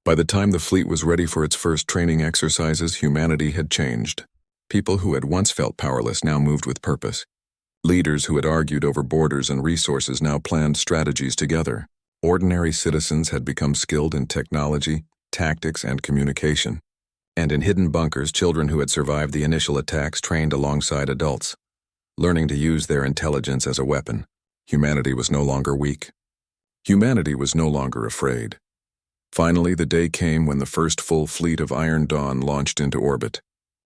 By the time the fleet was ready for its first training exercises, humanity had changed. People who had once felt powerless now moved with purpose. Leaders who had argued over borders and resources now planned strategies together. Ordinary citizens had become skilled in technology, tactics, and communication. And in hidden bunkers, children who had survived the initial attacks trained alongside adults, learning to use their intelligence as a weapon. Humanity was no longer weak. Humanity was no longer afraid. Finally, the day came when the first full fleet of Iron Dawn launched into orbit.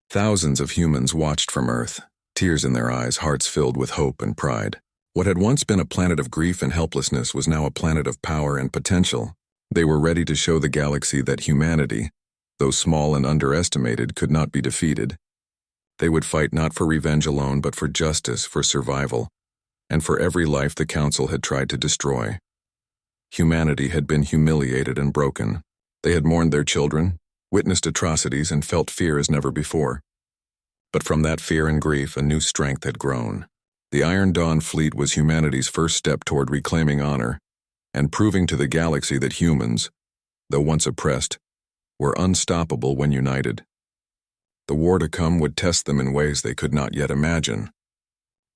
Thousands of humans watched from Earth, tears in their eyes, hearts filled with hope and pride. What had once been a planet of grief and helplessness was now a planet of power and potential. They were ready to show the galaxy that humanity, though small and underestimated, could not be defeated. They would fight not for revenge alone, but for justice, for survival, and for every life the Council had tried to destroy. Humanity had been humiliated and broken. They had mourned their children, witnessed atrocities, and felt fear as never before. But from that fear and grief, a new strength had grown. The Iron Dawn fleet was humanity's first step toward reclaiming honor and proving to the galaxy that humans, though once oppressed, were unstoppable when united. The war to come would test them in ways they could not yet imagine.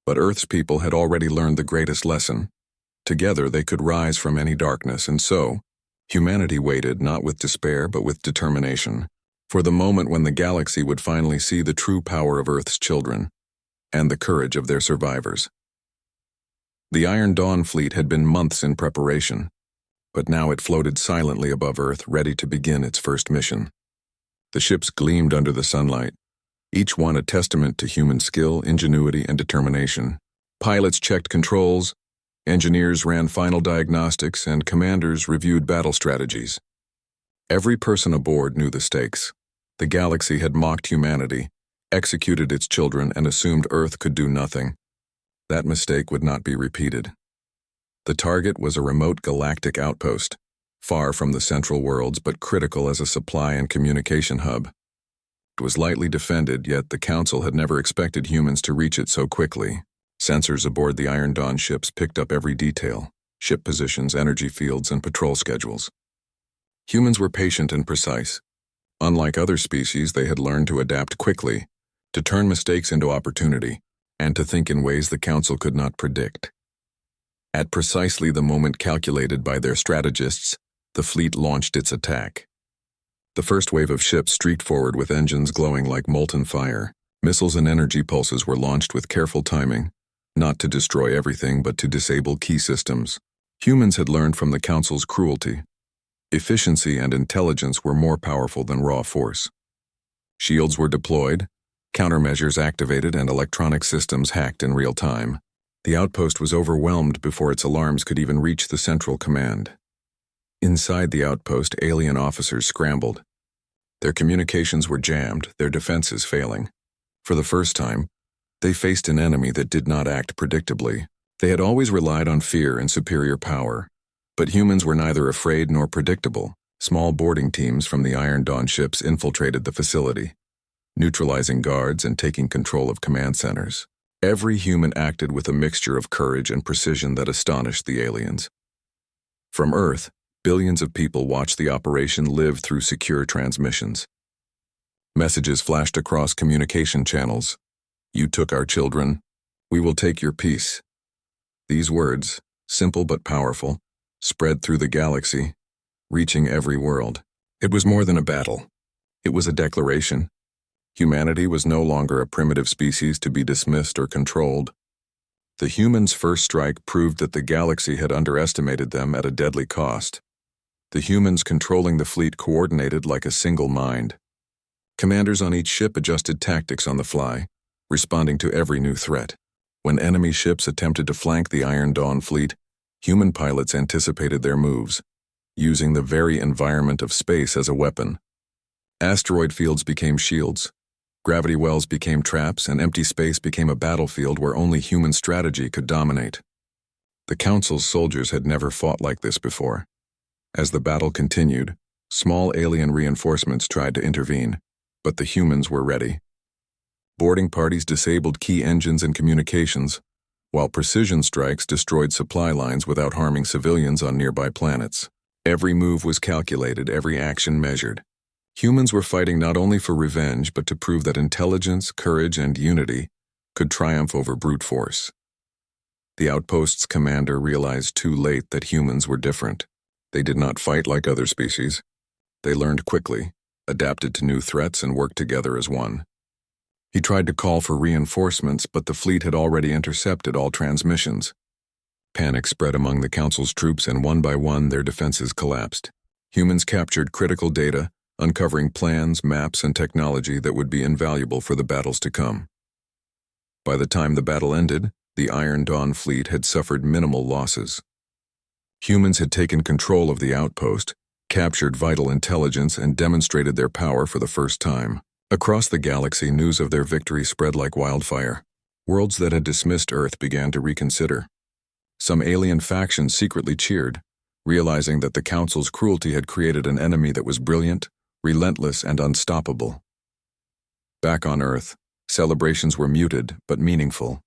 But Earth's people had already learned the greatest lesson. Together they could rise from any darkness, and so, humanity waited not with despair but with determination, for the moment when the galaxy would finally see the true power of Earth's children, and the courage of their survivors. The Iron Dawn fleet had been months in preparation, but now it floated silently above Earth, ready to begin its first mission. The ships gleamed under the sunlight, each one a testament to human skill, ingenuity, and determination. Pilots checked controls, engineers ran final diagnostics, and commanders reviewed battle strategies. Every person aboard knew the stakes. The galaxy had mocked humanity, executed its children, and assumed Earth could do nothing. That mistake would not be repeated. The target was a remote galactic outpost, far from the central worlds but critical as a supply and communication hub. It was lightly defended, yet the Council had never expected humans to reach it so quickly. Sensors aboard the Iron Dawn ships picked up every detail: ship positions, energy fields, and patrol schedules. Humans were patient and precise. Unlike other species, they had learned to adapt quickly, to turn mistakes into opportunity, and to think in ways the Council could not predict. At precisely the moment calculated by their strategists, the fleet launched its attack. The first wave of ships streaked forward with engines glowing like molten fire. Missiles and energy pulses were launched with careful timing, not to destroy everything but to disable key systems. Humans had learned from the Council's cruelty. Efficiency and intelligence were more powerful than raw force. Shields were deployed, countermeasures activated, and electronic systems hacked in real time. The outpost was overwhelmed before its alarms could even reach the central command. Inside the outpost, alien officers scrambled. Their communications were jammed, their defenses failing. For the first time, they faced an enemy that did not act predictably. They had always relied on fear and superior power, but humans were neither afraid nor predictable. Small boarding teams from the Iron Dawn ships infiltrated the facility, neutralizing guards and taking control of command centers. Every human acted with a mixture of courage and precision that astonished the aliens. From Earth, billions of people watched the operation live through secure transmissions. Messages flashed across communication channels. "You took our children. We will take your peace." These words, simple but powerful, spread through the galaxy, reaching every world. It was more than a battle. It was a declaration. Humanity was no longer a primitive species to be dismissed or controlled. The humans' first strike proved that the galaxy had underestimated them at a deadly cost. The humans controlling the fleet coordinated like a single mind. Commanders on each ship adjusted tactics on the fly, responding to every new threat. When enemy ships attempted to flank the Iron Dawn fleet, human pilots anticipated their moves, using the very environment of space as a weapon. Asteroid fields became shields. Gravity wells became traps, and empty space became a battlefield where only human strategy could dominate. The Council's soldiers had never fought like this before. As the battle continued, small alien reinforcements tried to intervene, but the humans were ready. Boarding parties disabled key engines and communications, while precision strikes destroyed supply lines without harming civilians on nearby planets. Every move was calculated, every action measured. Humans were fighting not only for revenge, but to prove that intelligence, courage, and unity could triumph over brute force. The outpost's commander realized too late that humans were different. They did not fight like other species. They learned quickly, adapted to new threats, and worked together as one. He tried to call for reinforcements, but the fleet had already intercepted all transmissions. Panic spread among the Council's troops, and one by one their defenses collapsed. Humans captured critical data, uncovering plans, maps, and technology that would be invaluable for the battles to come. By the time the battle ended, the Iron Dawn fleet had suffered minimal losses. Humans had taken control of the outpost, captured vital intelligence, and demonstrated their power for the first time. Across the galaxy, news of their victory spread like wildfire. Worlds that had dismissed Earth began to reconsider. Some alien factions secretly cheered, realizing that the Council's cruelty had created an enemy that was brilliant, relentless, and unstoppable. Back on Earth, celebrations were muted but meaningful.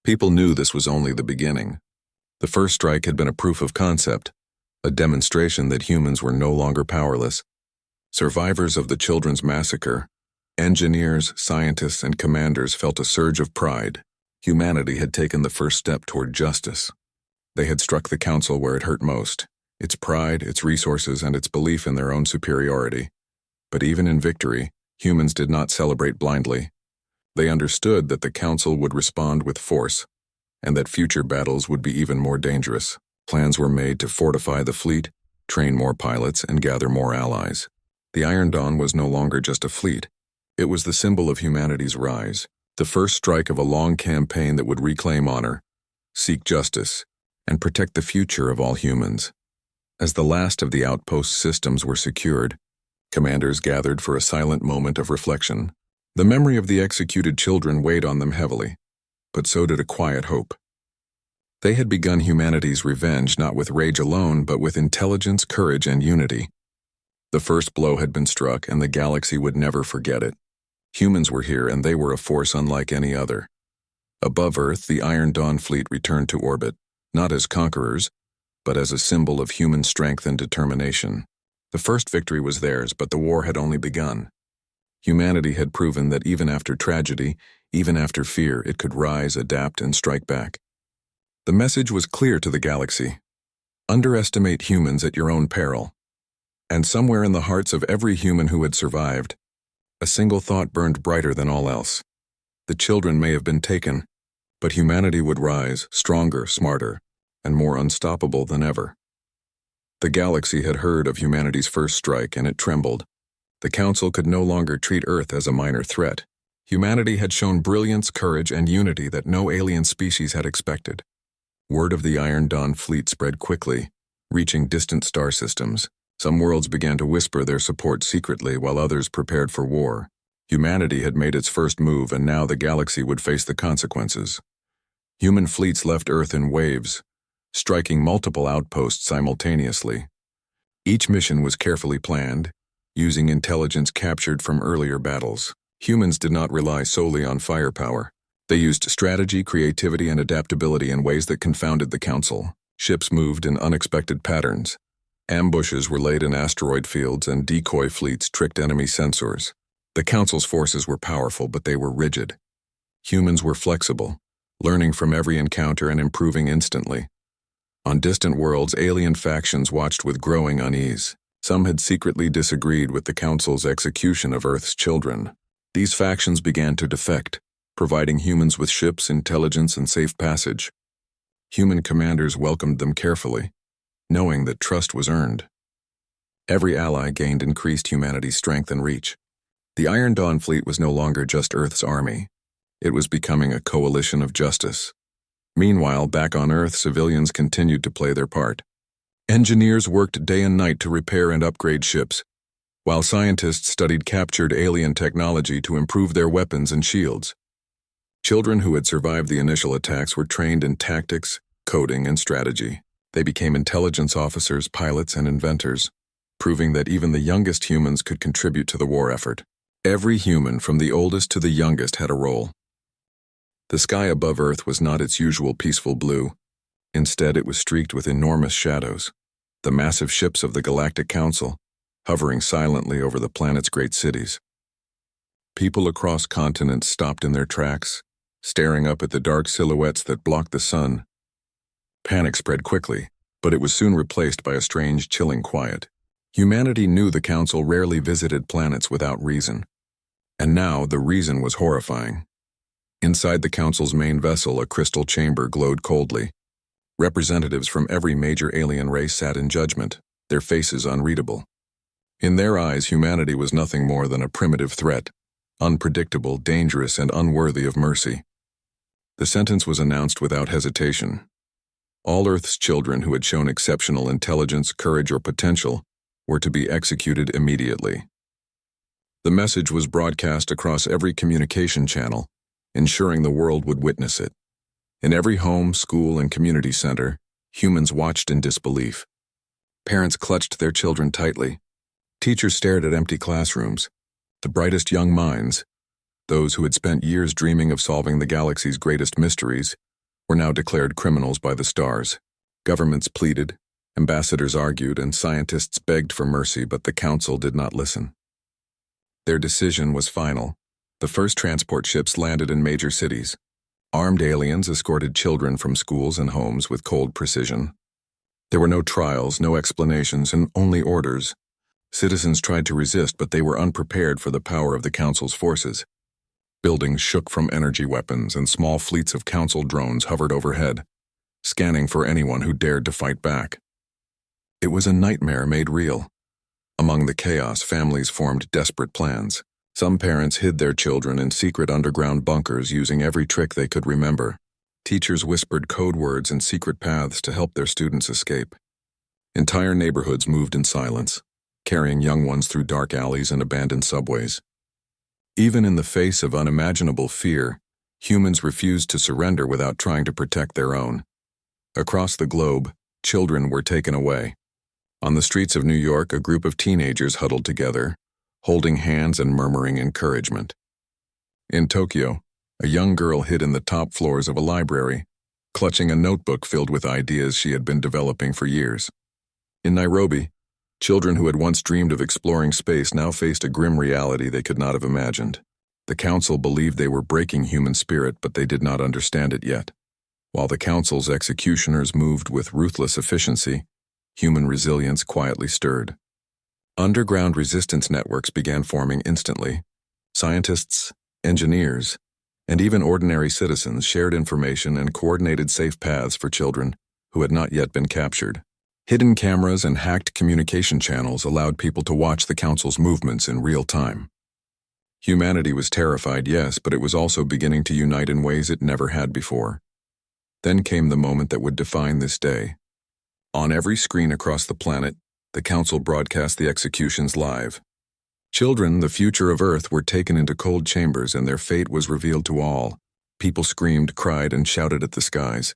People knew this was only the beginning. The first strike had been a proof of concept, a demonstration that humans were no longer powerless. Survivors of the Children's Massacre, engineers, scientists, and commanders felt a surge of pride. Humanity had taken the first step toward justice. They had struck the Council where it hurt most, its pride, its resources, and its belief in their own superiority. But even in victory, humans did not celebrate blindly. They understood that the Council would respond with force, and that future battles would be even more dangerous. Plans were made to fortify the fleet, train more pilots, and gather more allies. The Iron Dawn was no longer just a fleet. It was the symbol of humanity's rise, the first strike of a long campaign that would reclaim honor, seek justice, and protect the future of all humans. As the last of the outpost systems were secured, commanders gathered for a silent moment of reflection. The memory of the executed children weighed on them heavily, but so did a quiet hope. They had begun humanity's revenge not with rage alone, but with intelligence, courage, and unity. The first blow had been struck, and the galaxy would never forget it. Humans were here, and they were a force unlike any other. Above Earth, the Iron Dawn fleet returned to orbit, not as conquerors, but as a symbol of human strength and determination. The first victory was theirs, but the war had only begun. Humanity had proven that even after tragedy, even after fear, it could rise, adapt, and strike back. The message was clear to the galaxy. Underestimate humans at your own peril. And somewhere in the hearts of every human who had survived, a single thought burned brighter than all else. The children may have been taken, but humanity would rise, stronger, smarter, and more unstoppable than ever. The galaxy had heard of humanity's first strike, and it trembled. The Council could no longer treat Earth as a minor threat. Humanity had shown brilliance, courage, and unity that no alien species had expected. Word of the Iron Dawn fleet spread quickly, reaching distant star systems. Some worlds began to whisper their support secretly, while others prepared for war. Humanity had made its first move, and now the galaxy would face the consequences. Human fleets left Earth in waves, striking multiple outposts simultaneously. Each mission was carefully planned, using intelligence captured from earlier battles. Humans did not rely solely on firepower. They used strategy, creativity, and adaptability in ways that confounded the Council. Ships moved in unexpected patterns. Ambushes were laid in asteroid fields, and decoy fleets tricked enemy sensors. The Council's forces were powerful, but they were rigid. Humans were flexible, learning from every encounter and improving instantly. On distant worlds, alien factions watched with growing unease. Some had secretly disagreed with the Council's execution of Earth's children. These factions began to defect, providing humans with ships, intelligence, and safe passage. Human commanders welcomed them carefully, knowing that trust was earned. Every ally gained increased humanity's strength and reach. The Iron Dawn fleet was no longer just Earth's army. It was becoming a coalition of justice. Meanwhile, back on Earth, civilians continued to play their part. Engineers worked day and night to repair and upgrade ships, while scientists studied captured alien technology to improve their weapons and shields. Children who had survived the initial attacks were trained in tactics, coding, and strategy. They became intelligence officers, pilots, and inventors, proving that even the youngest humans could contribute to the war effort. Every human, from the oldest to the youngest, had a role. The sky above Earth was not its usual peaceful blue. Instead, it was streaked with enormous shadows. the massive ships of the Galactic Council, hovering silently over the planet's great cities. People across continents stopped in their tracks, staring up at the dark silhouettes that blocked the sun. Panic spread quickly, but it was soon replaced by a strange, chilling quiet. Humanity knew the Council rarely visited planets without reason. And now the reason was horrifying. Inside the Council's main vessel, a crystal chamber glowed coldly. Representatives from every major alien race sat in judgment, their faces unreadable. In their eyes, humanity was nothing more than a primitive threat, unpredictable, dangerous, and unworthy of mercy. The sentence was announced without hesitation. All Earth's children who had shown exceptional intelligence, courage, or potential were to be executed immediately. The message was broadcast across every communication channel, ensuring the world would witness it. In every home, school, and community center, humans watched in disbelief. Parents clutched their children tightly. Teachers stared at empty classrooms. The brightest young minds, those who had spent years dreaming of solving the galaxy's greatest mysteries, were now declared criminals by the stars. Governments pleaded, ambassadors argued, and scientists begged for mercy, but the Council did not listen. Their decision was final. The first transport ships landed in major cities. Armed aliens escorted children from schools and homes with cold precision. There were no trials, no explanations, and only orders. Citizens tried to resist, but they were unprepared for the power of the Council's forces. Buildings shook from energy weapons, and small fleets of Council drones hovered overhead, scanning for anyone who dared to fight back. It was a nightmare made real. Among the chaos, families formed desperate plans. Some parents hid their children in secret underground bunkers using every trick they could remember. Teachers whispered code words and secret paths to help their students escape. Entire neighborhoods moved in silence, carrying young ones through dark alleys and abandoned subways. Even in the face of unimaginable fear, humans refused to surrender without trying to protect their own. Across the globe, children were taken away. On the streets of New York, a group of teenagers huddled together, holding hands and murmuring encouragement. In Tokyo, a young girl hid in the top floors of a library, clutching a notebook filled with ideas she had been developing for years. In Nairobi, children who had once dreamed of exploring space now faced a grim reality they could not have imagined. The Council believed they were breaking human spirit, but they did not understand it yet. While the Council's executioners moved with ruthless efficiency, human resilience quietly stirred. Underground resistance networks began forming instantly. Scientists, engineers, and even ordinary citizens shared information and coordinated safe paths for children who had not yet been captured. Hidden cameras and hacked communication channels allowed people to watch the Council's movements in real time. Humanity was terrified, yes, but it was also beginning to unite in ways it never had before. Then came the moment that would define this day. On every screen across the planet, the Council broadcast the executions live. Children, the future of Earth, were taken into cold chambers and their fate was revealed to all. People screamed, cried, and shouted at the skies.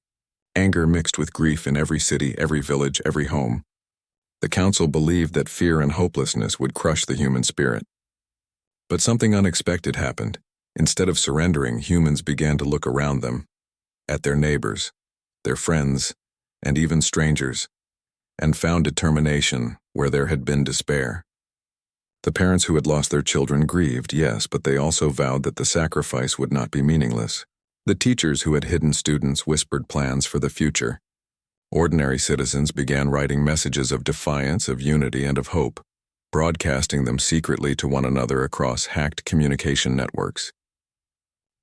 Anger mixed with grief in every city, every village, every home. The Council believed that fear and hopelessness would crush the human spirit. But something unexpected happened. Instead of surrendering, humans began to look around them, at their neighbors, their friends, and even strangers, and found determination where there had been despair. The parents who had lost their children grieved, yes, but they also vowed that the sacrifice would not be meaningless. The teachers who had hidden students whispered plans for the future. Ordinary citizens began writing messages of defiance, of unity, and of hope, broadcasting them secretly to one another across hacked communication networks.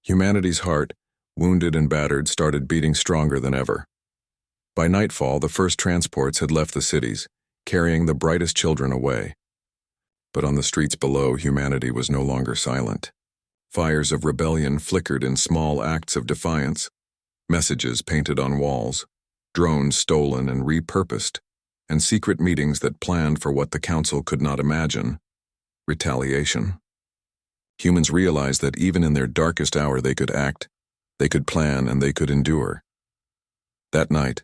Humanity's heart, wounded and battered, started beating stronger than ever. By nightfall, the first transports had left the cities, carrying the brightest children away. But on the streets below, humanity was no longer silent. Fires of rebellion flickered in small acts of defiance, messages painted on walls, drones stolen and repurposed, and secret meetings that planned for what the Council could not imagine: retaliation. Humans realized that even in their darkest hour they could act, they could plan, and they could endure. That night,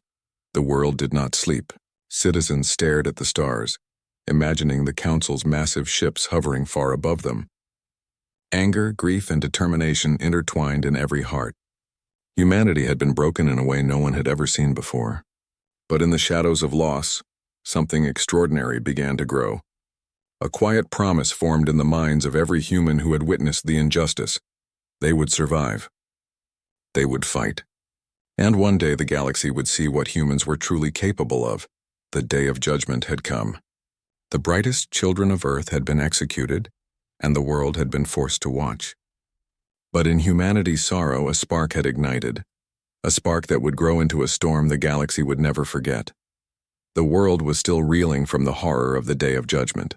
the world did not sleep. Citizens stared at the stars, imagining the Council's massive ships hovering far above them. Anger, grief, and determination intertwined in every heart. Humanity had been broken in a way no one had ever seen before. But in the shadows of loss, something extraordinary began to grow. A quiet promise formed in the minds of every human who had witnessed the injustice. They would survive. They would fight. And one day the galaxy would see what humans were truly capable of. The day of judgment had come. The brightest children of Earth had been executed, and the world had been forced to watch. But in humanity's sorrow, a spark had ignited, a spark that would grow into a storm the galaxy would never forget. The world was still reeling from the horror of the day of judgment.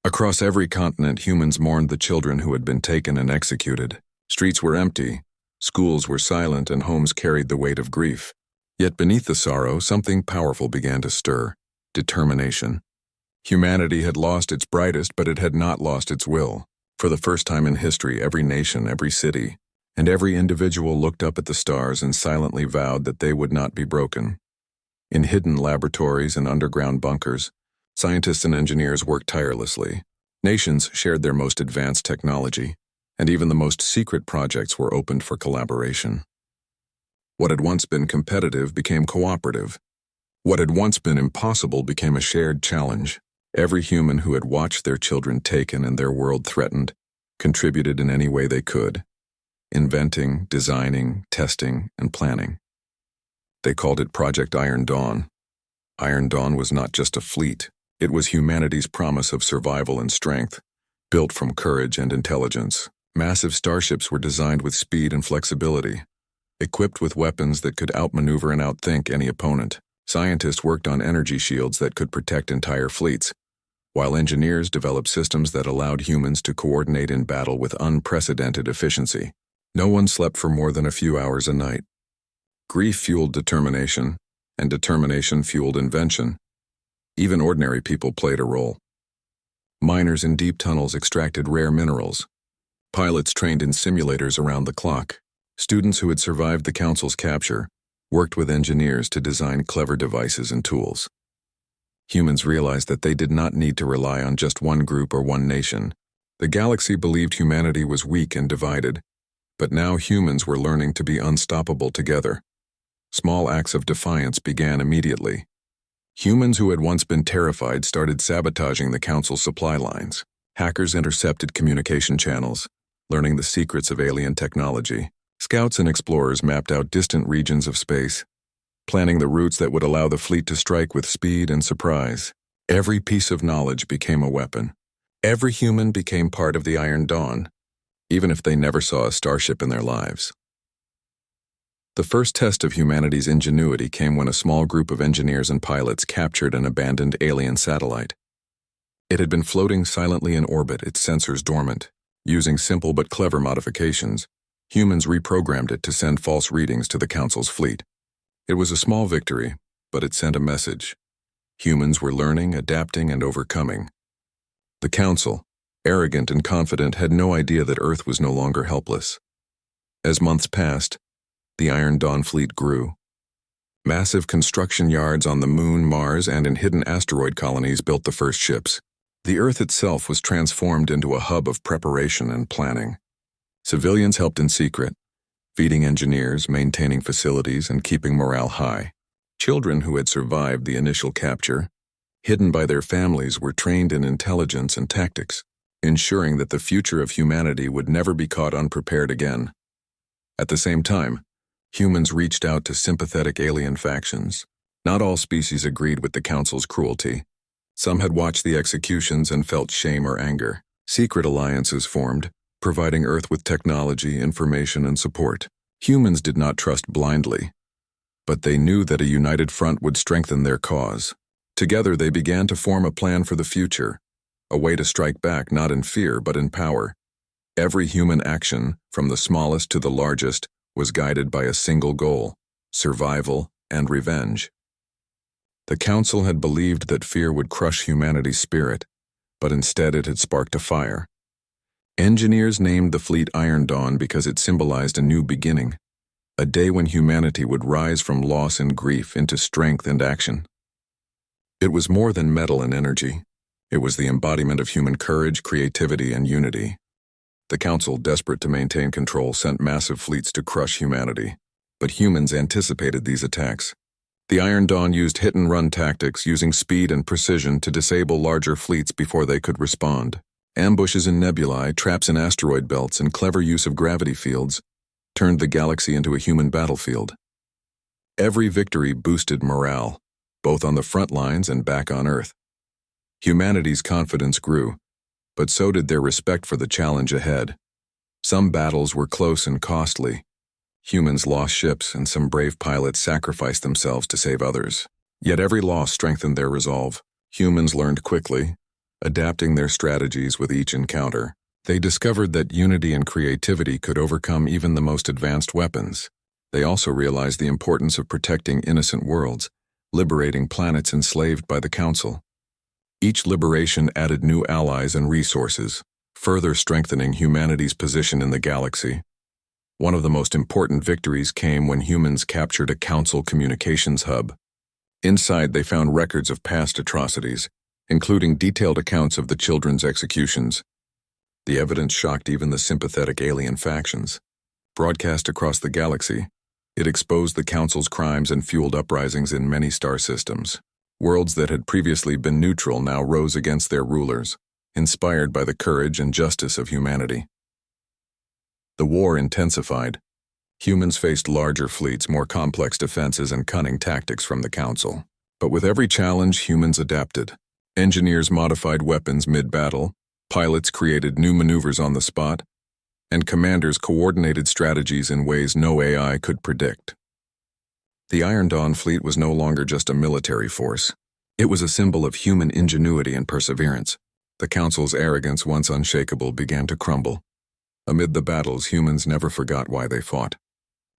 Across every continent, humans mourned the children who had been taken and executed. Streets were empty, schools were silent, and homes carried the weight of grief. Yet beneath the sorrow, something powerful began to stir: determination. Humanity had lost its brightest, but it had not lost its will. For the first time in history, every nation, every city, and every individual looked up at the stars and silently vowed that they would not be broken. In hidden laboratories and underground bunkers, scientists and engineers worked tirelessly. Nations shared their most advanced technology, and even the most secret projects were opened for collaboration. What had once been competitive became cooperative. What had once been impossible became a shared challenge. Every human who had watched their children taken and their world threatened contributed in any way they could, inventing, designing, testing, and planning. They called it Project Iron Dawn. Iron Dawn was not just a fleet. It was humanity's promise of survival and strength, built from courage and intelligence. Massive starships were designed with speed and flexibility, equipped with weapons that could outmaneuver and outthink any opponent. Scientists worked on energy shields that could protect entire fleets, while engineers developed systems that allowed humans to coordinate in battle with unprecedented efficiency. No one slept for more than a few hours a night. Grief fueled determination, and determination fueled invention. Even ordinary people played a role. Miners in deep tunnels extracted rare minerals. Pilots trained in simulators around the clock. Students who had survived the Council's capture worked with engineers to design clever devices and tools. Humans realized that they did not need to rely on just one group or one nation. The galaxy believed humanity was weak and divided, but now humans were learning to be unstoppable together. Small acts of defiance began immediately. Humans who had once been terrified started sabotaging the Council's supply lines. Hackers intercepted communication channels, learning the secrets of alien technology. Scouts and explorers mapped out distant regions of space, planning the routes that would allow the fleet to strike with speed and surprise. Every piece of knowledge became a weapon. Every human became part of the Iron Dawn, even if they never saw a starship in their lives. The first test of humanity's ingenuity came when a small group of engineers and pilots captured an abandoned alien satellite. It had been floating silently in orbit, its sensors dormant. Using simple but clever modifications, humans reprogrammed it to send false readings to the Council's fleet. It was a small victory, but it sent a message. Humans were learning, adapting, and overcoming. The Council, arrogant and confident, had no idea that Earth was no longer helpless. As months passed, the Iron Dawn fleet grew. Massive construction yards on the Moon, Mars, and in hidden asteroid colonies built the first ships. The Earth itself was transformed into a hub of preparation and planning. Civilians helped in secret, feeding engineers, maintaining facilities, and keeping morale high. Children who had survived the initial capture, hidden by their families, were trained in intelligence and tactics, ensuring that the future of humanity would never be caught unprepared again. At the same time, humans reached out to sympathetic alien factions. Not all species agreed with the Council's cruelty. Some had watched the executions and felt shame or anger. Secret alliances formed, providing Earth with technology, information, and support. Humans did not trust blindly, but they knew that a united front would strengthen their cause. Together they began to form a plan for the future, a way to strike back not in fear but in power. Every human action, from the smallest to the largest, was guided by a single goal: survival and revenge. The Council had believed that fear would crush humanity's spirit, but instead it had sparked a fire. Engineers named the fleet Iron Dawn because it symbolized a new beginning, a day when humanity would rise from loss and grief into strength and action. It was more than metal and energy. It was the embodiment of human courage, creativity, and unity. The Council, desperate to maintain control, sent massive fleets to crush humanity. But humans anticipated these attacks. The Iron Dawn used hit-and-run tactics, using speed and precision to disable larger fleets before they could respond. Ambushes in nebulae, traps in asteroid belts, and clever use of gravity fields turned the galaxy into a human battlefield. Every victory boosted morale, both on the front lines and back on Earth. Humanity's confidence grew, but so did their respect for the challenge ahead. Some battles were close and costly. Humans lost ships, and some brave pilots sacrificed themselves to save others. Yet every loss strengthened their resolve. Humans learned quickly, adapting their strategies with each encounter. They discovered that unity and creativity could overcome even the most advanced weapons. They also realized the importance of protecting innocent worlds, liberating planets enslaved by the Council. Each liberation added new allies and resources, further strengthening humanity's position in the galaxy. One of the most important victories came when humans captured a Council communications hub. Inside, they found records of past atrocities, including detailed accounts of the children's executions. The evidence shocked even the sympathetic alien factions. Broadcast across the galaxy, it exposed the Council's crimes and fueled uprisings in many star systems. Worlds that had previously been neutral now rose against their rulers, inspired by the courage and justice of humanity. The war intensified. Humans faced larger fleets, more complex defenses, and cunning tactics from the Council. But with every challenge, humans adapted. Engineers modified weapons mid-battle, pilots created new maneuvers on the spot, and commanders coordinated strategies in ways no AI could predict. The Iron Dawn fleet was no longer just a military force. It was a symbol of human ingenuity and perseverance. The Council's arrogance, once unshakable, began to crumble. Amid the battles, humans never forgot why they fought.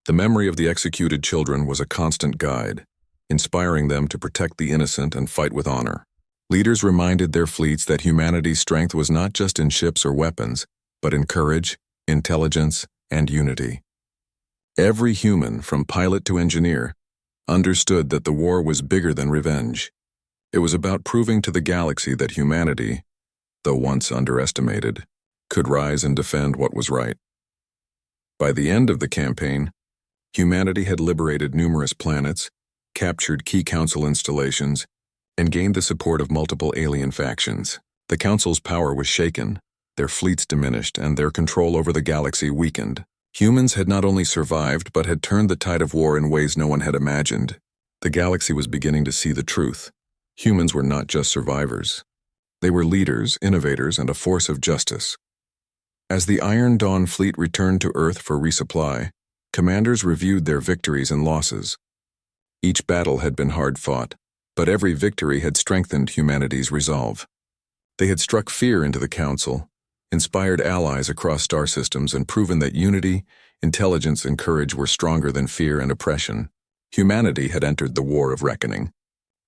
The memory of the executed children was a constant guide, inspiring them to protect the innocent and fight with honor. Leaders reminded their fleets that humanity's strength was not just in ships or weapons, but in courage, intelligence, and unity. Every human, from pilot to engineer, understood that the war was bigger than revenge. It was about proving to the galaxy that humanity, though once underestimated, could rise and defend what was right. By the end of the campaign, humanity had liberated numerous planets, captured key Council installations, and gained the support of multiple alien factions. The Council's power was shaken, their fleets diminished, and their control over the galaxy weakened. Humans had not only survived, but had turned the tide of war in ways no one had imagined. The galaxy was beginning to see the truth. Humans were not just survivors. They were leaders, innovators, and a force of justice. As the Iron Dawn fleet returned to Earth for resupply, commanders reviewed their victories and losses. Each battle had been hard fought, but every victory had strengthened humanity's resolve. They had struck fear into the Council, inspired allies across star systems, and proven that unity, intelligence, and courage were stronger than fear and oppression. Humanity had entered the war of reckoning,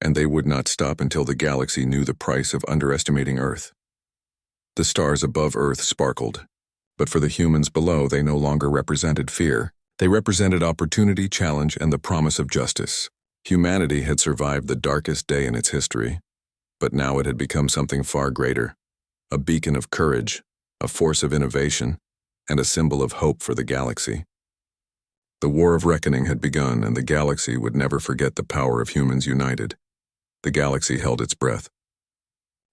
and they would not stop until the galaxy knew the price of underestimating Earth. The stars above Earth sparkled, but for the humans below, they no longer represented fear. They represented opportunity, challenge, and the promise of justice. Humanity had survived the darkest day in its history, but now it had become something far greater, a beacon of courage, a force of innovation, and a symbol of hope for the galaxy. The War of Reckoning had begun, and the galaxy would never forget the power of humans united. The galaxy held its breath.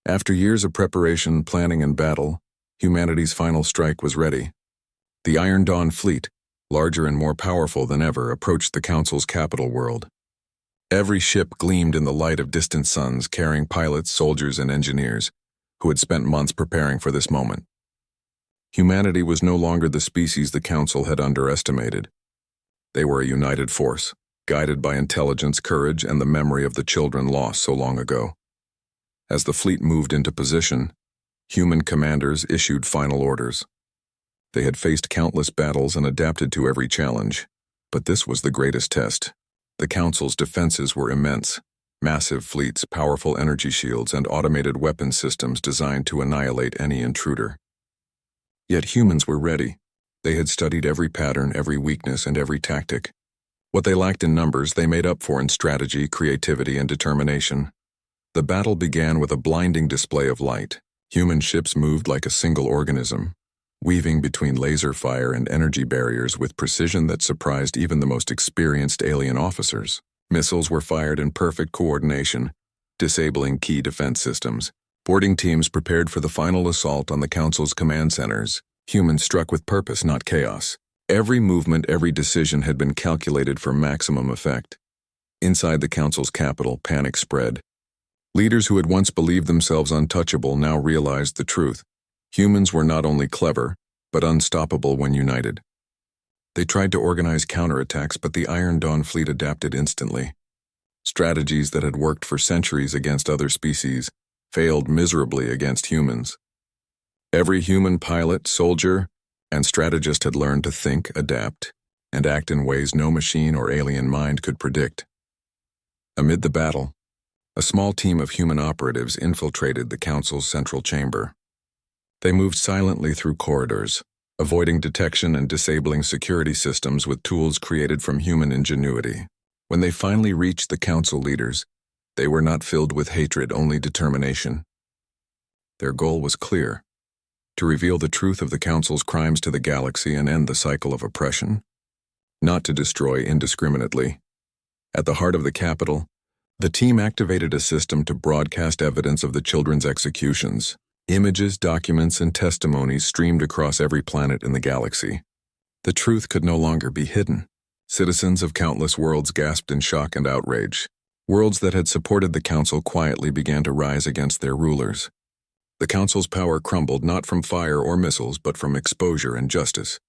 After years of preparation, planning, and battle, humanity's final strike was ready. The Iron Dawn fleet, larger and more powerful than ever, approached the Council's capital world. Every ship gleamed in the light of distant suns, carrying pilots, soldiers, and engineers who had spent months preparing for this moment. Humanity was no longer the species the Council had underestimated. They were a united force, guided by intelligence, courage, and the memory of the children lost so long ago. As the fleet moved into position, human commanders issued final orders. They had faced countless battles and adapted to every challenge, but this was the greatest test. The Council's defenses were immense. Massive fleets, powerful energy shields, and automated weapon systems designed to annihilate any intruder. Yet humans were ready. They had studied every pattern, every weakness, and every tactic. What they lacked in numbers, they made up for in strategy, creativity, and determination. The battle began with a blinding display of light. Human ships moved like a single organism, weaving between laser fire and energy barriers with precision that surprised even the most experienced alien officers. Missiles were fired in perfect coordination, disabling key defense systems. Boarding teams prepared for the final assault on the Council's command centers. Humans struck with purpose, not chaos. Every movement, every decision had been calculated for maximum effect. Inside the Council's capital, panic spread. Leaders who had once believed themselves untouchable now realized the truth. Humans were not only clever, but unstoppable when united. They tried to organize counterattacks, but the Iron Dawn fleet adapted instantly. Strategies that had worked for centuries against other species failed miserably against humans. Every human pilot, soldier, and strategist had learned to think, adapt, and act in ways no machine or alien mind could predict. Amid the battle, a small team of human operatives infiltrated the Council's central chamber. They moved silently through corridors, avoiding detection and disabling security systems with tools created from human ingenuity. When they finally reached the Council leaders, they were not filled with hatred, only determination. Their goal was clear: to reveal the truth of the Council's crimes to the galaxy and end the cycle of oppression, not to destroy indiscriminately. At the heart of the capital, the team activated a system to broadcast evidence of the children's executions. Images, documents, and testimonies streamed across every planet in the galaxy. The truth could no longer be hidden. Citizens of countless worlds gasped in shock and outrage. Worlds that had supported the Council quietly began to rise against their rulers. The Council's power crumbled not from fire or missiles, but from exposure and justice.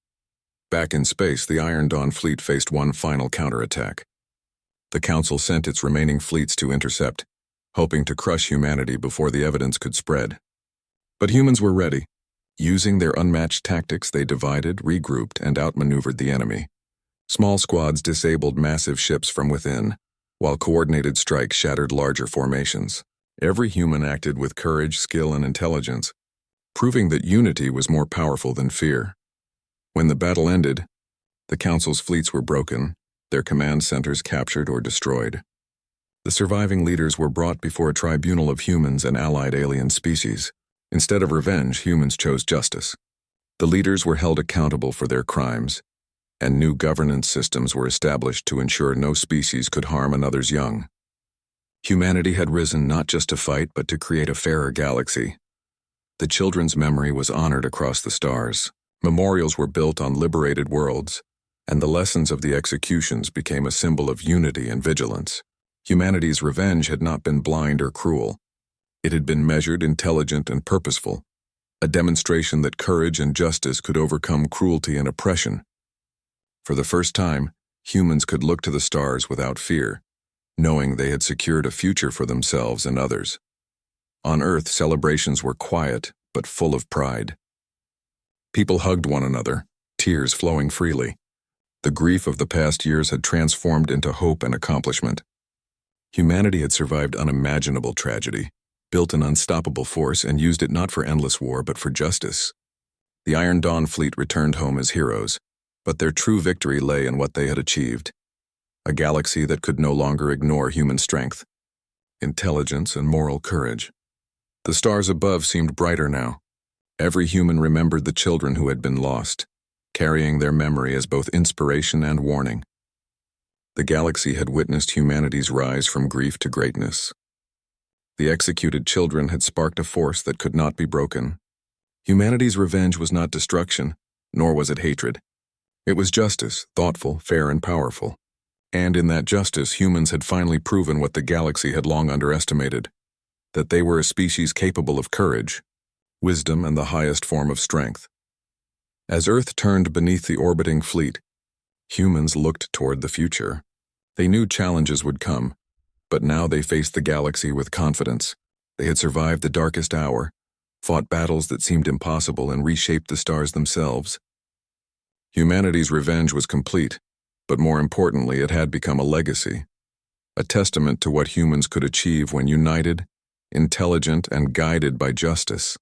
Back in space, the Iron Dawn fleet faced one final counterattack. The Council sent its remaining fleets to intercept, hoping to crush humanity before the evidence could spread. But humans were ready. Using their unmatched tactics, they divided, regrouped, and outmaneuvered the enemy. Small squads disabled massive ships from within, while coordinated strikes shattered larger formations. Every human acted with courage, skill, and intelligence, proving that unity was more powerful than fear. When the battle ended, the Council's fleets were broken, their command centers captured or destroyed. The surviving leaders were brought before a tribunal of humans and allied alien species. Instead of revenge, humans chose justice. The leaders were held accountable for their crimes, and new governance systems were established to ensure no species could harm another's young. Humanity had risen not just to fight, but to create a fairer galaxy. The children's memory was honored across the stars. Memorials were built on liberated worlds, and the lessons of the executions became a symbol of unity and vigilance. Humanity's revenge had not been blind or cruel. It had been measured, intelligent, and purposeful, a demonstration that courage and justice could overcome cruelty and oppression. For the first time, humans could look to the stars without fear, knowing they had secured a future for themselves and others. On Earth, celebrations were quiet, but full of pride. People hugged one another, tears flowing freely. The grief of the past years had transformed into hope and accomplishment. Humanity had survived unimaginable tragedy, built an unstoppable force, and used it not for endless war but for justice. The Iron Dawn fleet returned home as heroes, but their true victory lay in what they had achieved. A galaxy that could no longer ignore human strength, intelligence, and moral courage. The stars above seemed brighter now. Every human remembered the children who had been lost, carrying their memory as both inspiration and warning. The galaxy had witnessed humanity's rise from grief to greatness. The executed children had sparked a force that could not be broken. Humanity's revenge was not destruction, nor was it hatred. It was justice, thoughtful, fair, and powerful. And in that justice, humans had finally proven what the galaxy had long underestimated: that they were a species capable of courage, wisdom, and the highest form of strength. As Earth turned beneath the orbiting fleet, humans looked toward the future. They knew challenges would come, but now they faced the galaxy with confidence. They had survived the darkest hour, fought battles that seemed impossible, and reshaped the stars themselves. Humanity's revenge was complete, but more importantly, it had become a legacy, a testament to what humans could achieve when united, intelligent, and guided by justice.